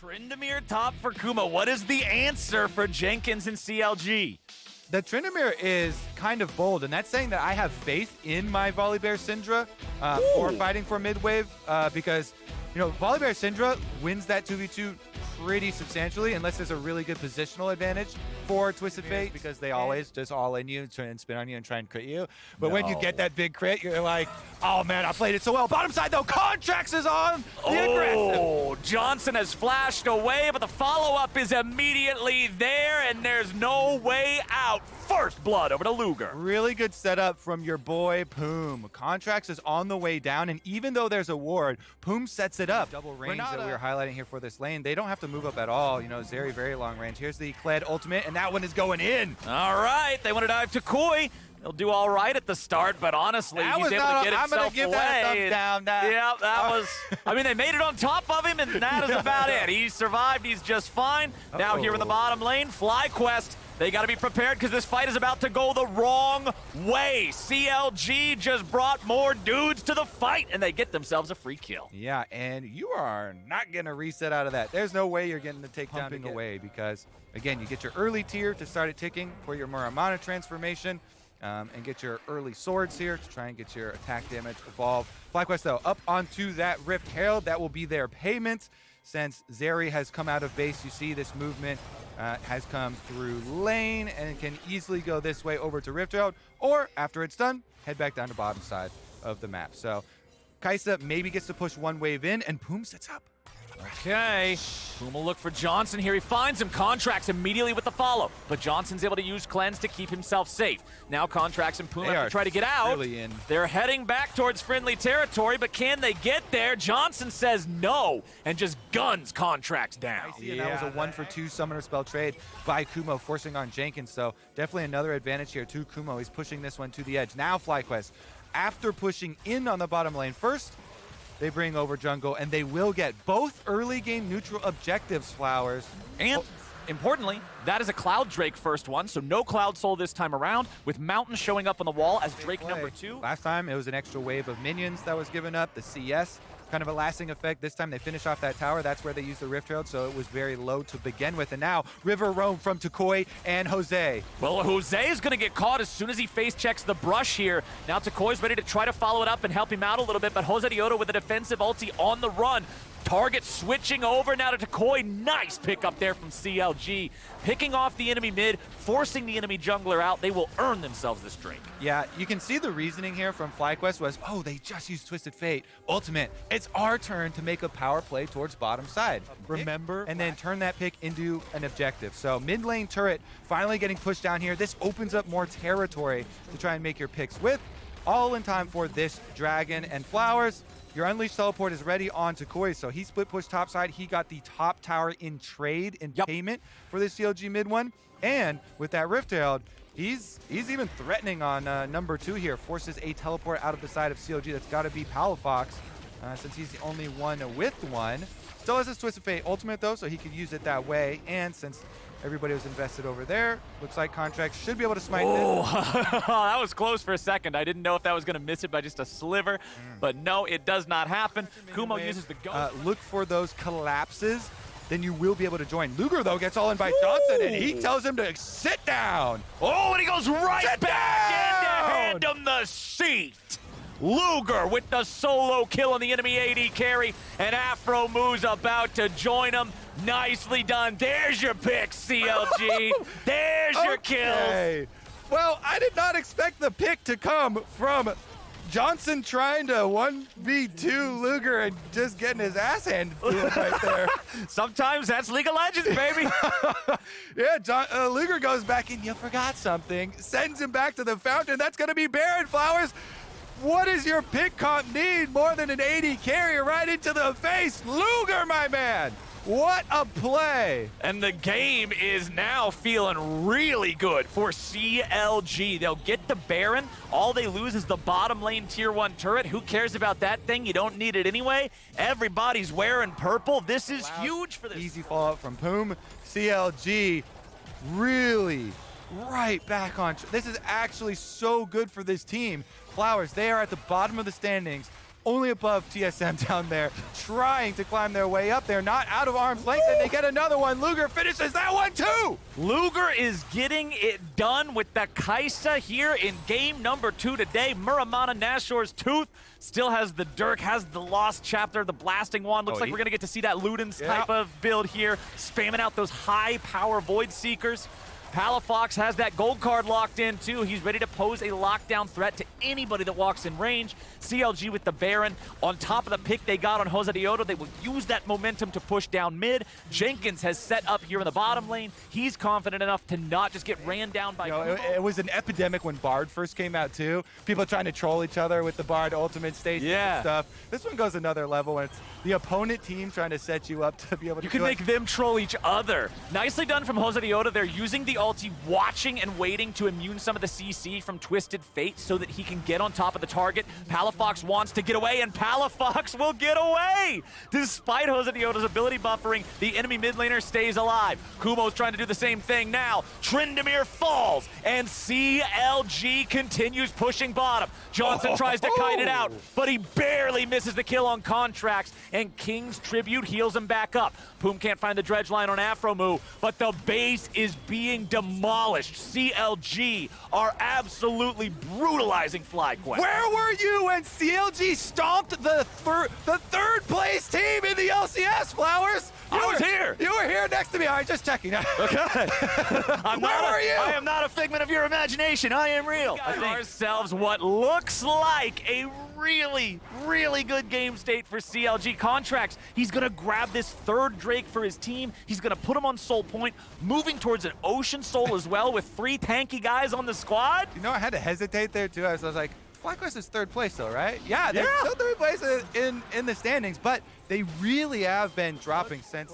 Tryndamere top for Kumo. What is the answer for Jenkins and CLG? The Tryndamere is kind of bold, and that's saying that I have faith in my Volibear Syndra for fighting for mid-wave because, you know, Volibear Syndra wins that 2v2 pretty substantially unless there's a really good positional advantage for Twisted Fate because they always just all in you, try and spin on you and try and crit you. But when you get that big crit, you're like, oh man, I played it so well. Bottom side though, Contractz is on the aggressive. Johnsun has flashed away, but the follow-up is immediately there, and there's no way out. First blood over to Luger. Really good setup from your boy Poome. Contractz is on the way down, and even though there's a ward, Poome sets it up. Double range that we were highlighting here for this lane. They don't have to move up at all. You know, very, very long range. Here's the Kled ultimate, and that one is going in. All right, they want to dive toucouille. He'll do all right at the start, but honestly, he's able to get himself I'm going to give away. that a thumbs down. Yeah, that was... I mean, they made it on top of him, and that is about it. He survived. He's just fine. Now here in the bottom lane, Flyquest. They got to be prepared because this fight is about to go the wrong way. CLG just brought more dudes to the fight, and they get themselves a free kill. Yeah, and you are not going to reset out of that. There's no way you're getting the takedown away because, again, you get your early tier to start it ticking for your Muramana transformation. And get your early swords here to try and get your attack damage evolve. Flyquest, though, up onto that Rift Herald. That will be their payment. Since Zeri has come out of base, you see this movement has come through lane and can easily go this way over to Rift Herald. Or, after it's done, head back down to bottom side of the map. So, Kai'Sa maybe gets to push one wave in, and Poome sits up. Okay, Poome will look for Johnsun here. He finds him. Contractz immediately with the follow, but Johnson's able to use Cleanse to keep himself safe. Now Contractz and Poome have to try to get out. Really They're heading back towards friendly territory, but can they get there? Johnsun says no and just guns Contractz down. And that was a 1-for-2 summoner spell trade by Kumo, forcing on Jenkins. So definitely another advantage here to Kumo. He's pushing this one to the edge. Now Flyquest, after pushing in on the bottom lane first, they bring over jungle, and they will get both early game neutral objectives, Flowers. And importantly, that is a Cloud Drake first one, so no Cloud Soul this time around, with Mountain showing up on the wall as Drake number 2. Last time, it was an extra wave of minions that was given up, the CS. Kind of a lasting effect. This time they finish off that tower. That's where they use the Rift Herald, so it was very low to begin with. And now, River Roam from toucouille and Jose. Well, Jose is going to get caught as soon as he face checks the brush here. Now toucouille's ready to try to follow it up and help him out a little bit, but Josedeodo with a defensive ulti on the run. Target switching over now to toucouille. Nice pick up there from CLG. Picking off the enemy mid, forcing the enemy jungler out. They will earn themselves this drink. Yeah, you can see the reasoning here from Flyquest was, oh, they just used Twisted Fate. Ultimate, it's our turn to make a power play towards bottom side. Remember? And then turn that pick into an objective. So mid lane turret finally getting pushed down here. This opens up more territory to try and make your picks with. All in time for this dragon and Flowers. Your Unleashed Teleport is ready on toucouille, so he split push topside. He got the top tower in trade, in payment for this CLG mid one. And with that Rift Herald, he's even threatening on number 2 here. Forces a teleport out of the side of CLG. That's got to be Palafox, since he's the only one with one. Still has his Twisted Fate ultimate, though, so he could use it that way. And since everybody was invested over there, looks like Contractz should be able to smite this. That was close for a second. I didn't know if that was going to miss it by just a sliver, but no, it does not happen. Kumo uses the ghost. Look for those collapses, then you will be able to join. Luger, though, gets all in by Johnsun, and he tells him to sit down. Oh, and he goes right back in to hand him the seat. Luger with the solo kill on the enemy AD carry, and aphromoo about to join him. Nicely done. There's your pick, CLG. There's your kill. Well, I did not expect the pick to come from Johnsun trying to 1v2 Luger and just getting his ass handed to him right there. Sometimes that's League of Legends, baby. Yeah, Luger goes back and you forgot something. Sends him back to the fountain. That's going to be Baron Flowers. What does your pick comp need more than an AD carrier right into the face? Luger, my man! What a play! And the game is now feeling really good for CLG. They'll get the Baron. All they lose is the bottom lane tier 1 turret. Who cares about that thing? You don't need it anyway. Everybody's wearing purple. This is huge for this. Easy follow-up from Poome. CLG really right back on. This is actually so good for this team. Flowers, they are at the bottom of the standings. only above TSM down there, trying to climb their way up there, not out of arm's length, and they get another one. Luger finishes that one too! Luger is getting it done with the Kaisa here in game number 2 today. Muramana Nashor's Tooth still has the Dirk, has the Lost Chapter, the Blasting Wand. Looks like we're going to get to see that Ludens type of build here, spamming out those high-power Void Seekers. Palafox has that gold card locked in too. He's ready to pose a lockdown threat to anybody that walks in range. CLG with the Baron. On top of the pick they got on Josedeodo, they will use that momentum to push down mid. Jenkins has set up here in the bottom lane. He's confident enough to not just get ran down by Kumo. It was an epidemic when Bard first came out too. People trying to troll each other with the Bard ultimate stage and stuff. This one goes another level when it's the opponent team trying to set you up to be able to You can make them troll each other. Nicely done from Josedeodo. They're using the ulti, watching and waiting to immune some of the CC from Twisted Fate so that he can get on top of the target. Palafox wants to get away, and Palafox will get away! Despite Josedeodo's ability buffering, the enemy mid laner stays alive. Kumo's trying to do the same thing now. Tryndamere falls, and CLG continues pushing bottom. Johnsun tries to kite it out, but he barely misses the kill on Contractz, and King's Tribute heals him back up. Poome can't find the dredge line on aphromoo, but the base is being demolished. CLG are absolutely brutalizing Flyquest. Where were you when CLG stomped the third place team in the LCS, Flowers? I was here. You were here next to me. All right, just checking. Okay. Where were you? I am not a figment of your imagination. I am real. I think ourselves what looks like a really, really good game state for CLG. Contractz, he's going to grab this third Drake for his team. He's going to put him on Soul Point, moving towards an Ocean Soul as well with 3 tanky guys on the squad. You know, I had to hesitate there too. I was like, Flyquest is third place though, right? Yeah, they're still third place in the standings, but they really have been dropping since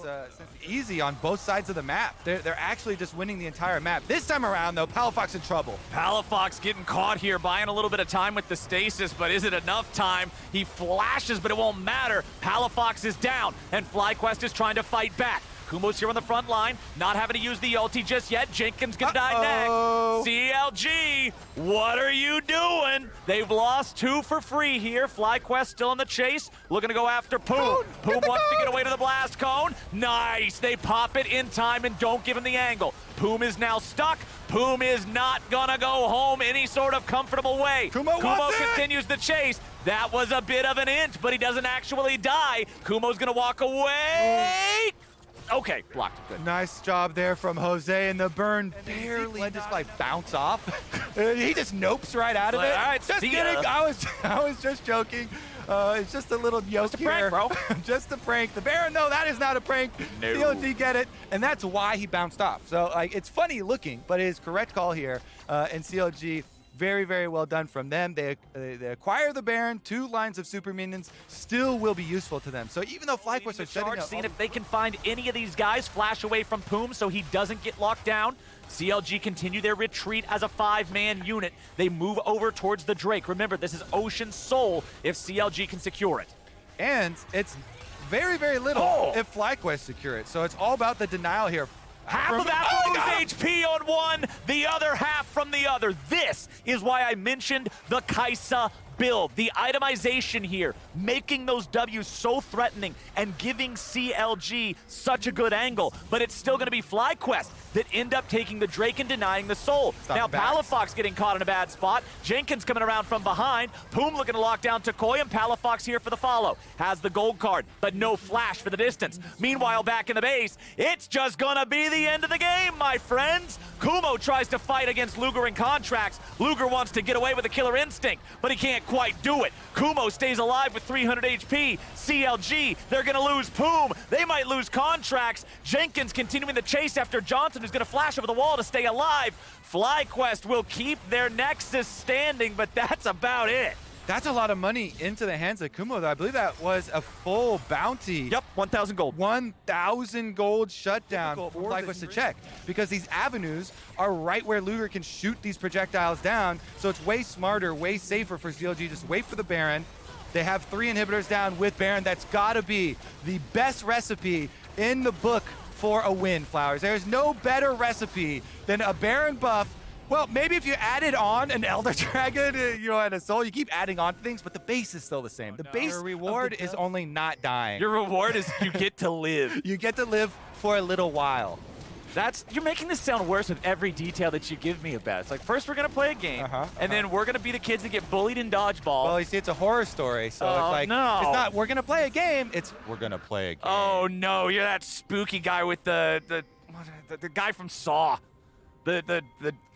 easy on both sides of the map. They're actually just winning the entire map. This time around though, Palafox in trouble. Palafox getting caught here, buying a little bit of time with the stasis, but is it enough time? He flashes, but it won't matter. Palafox is down, and Flyquest is trying to fight back. Kumo's here on the front line, not having to use the ulti just yet. Jenkins can die next. CLG, what are you doing? They've lost 2 for free here. Flyquest still in the chase, looking to go after Poome. Poome wants to get away to the blast cone. Nice, they pop it in time and don't give him the angle. Poome is now stuck. Poome is not gonna go home any sort of comfortable way. Kumo continues the chase. That was a bit of an int, but he doesn't actually die. Kumo's gonna walk away. Okay, blocked. Good. Nice job there from Jose, and the burn barely just like bounce off. He just nopes right out of it. All right, just kidding. I was just joking. It's just a little yoke here. Prank, bro. Just a prank. The Baron, no, that is not a prank. No. CLG get it, and that's why he bounced off. So like, it's funny looking, but it is correct call here. And CLG, very, very well done from them. They acquire the Baron, 2 lines of super minions still will be useful to them. So even though Flyquest are setting up, seeing if they can find any of these guys, flash away from Poome so he doesn't get locked down. CLG continue their retreat as a 5-man unit. They move over towards the Drake. Remember, this is Ocean Soul if CLG can secure it. And it's very, very little if Flyquest secure it. So it's all about the denial here. Half of aphromoos HP on one, the other half from the other. This is why I mentioned the Kaisa build. The itemization here, making those W's so threatening and giving CLG such a good angle. But it's still going to be Flyquest that end up taking the Drake and denying the soul. Now Palafox getting caught in a bad spot. Jenkins coming around from behind. Poome looking to lock down toucouille, and Palafox here for the follow. Has the gold card, but no flash for the distance. Meanwhile, back in the base, it's just gonna be the end of the game, my friends. Kumo tries to fight against Luger and Contractz. Luger wants to get away with a killer instinct, but he can't quite do it. Kumo stays alive with 300 HP. CLG, they're gonna lose Poome. They might lose Contractz. Jenkins continuing the chase after Johnsun, who's gonna flash over the wall to stay alive. Flyquest will keep their Nexus standing, but that's about it. That's a lot of money into the hands of Kumo, though. I believe that was a full bounty. Yep, 1,000 gold. 1,000 gold shutdown for Flyquest to check, because these avenues are right where Luger can shoot these projectiles down, so it's way smarter, way safer for CLG. Just wait for the Baron. They have 3 inhibitors down with Baron. That's gotta be the best recipe in the book for a win, Flowers. There's no better recipe than a Baron buff Well, maybe if you added on an Elder Dragon, and a soul, you keep adding on things, but the base is still the same. The base reward is only not dying. Your reward is you get to live. You get to live for a little while. You're making this sound worse with every detail that you give me about it. It's like, first we're going to play a game, and then we're going to be the kids that get bullied in dodgeball. Well, you see, it's a horror story, so it's like, no. It's not, we're going to play a game, it's, we're going to play a game. Oh, no, you're that spooky guy with the guy from Saw.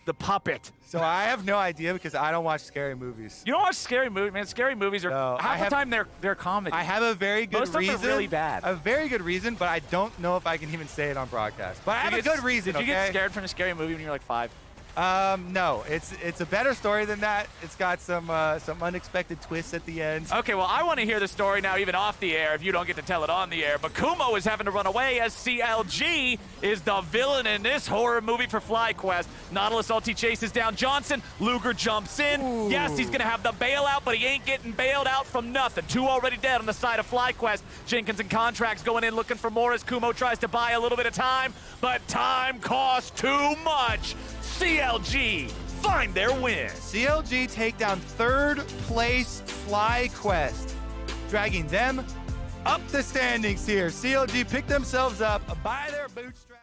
The puppet. So I have no idea because I don't watch scary movies. You don't watch scary movies, man. Scary movies are half the time they're comedy. I have a very good reason. Most of them are really bad. A very good reason, but I don't know if I can even say it on broadcast. But I have a good reason. Did you get scared from a scary movie when you were like 5? No, it's a better story than that. It's got some unexpected twists at the end. Okay, well, I want to hear the story now, even off the air, if you don't get to tell it on the air. But Kumo is having to run away as CLG is the villain in this horror movie for Flyquest. Nautilus ulti chases down Johnsun. Luger jumps in. Ooh. Yes, he's going to have the bailout, but he ain't getting bailed out from nothing. 2 already dead on the side of Flyquest. Jenkins and Contractz going in looking for more as Kumo tries to buy a little bit of time, but time costs too much. CLG find their win. CLG take down 3rd place Flyquest, dragging them up the standings here. CLG pick themselves up by their bootstraps.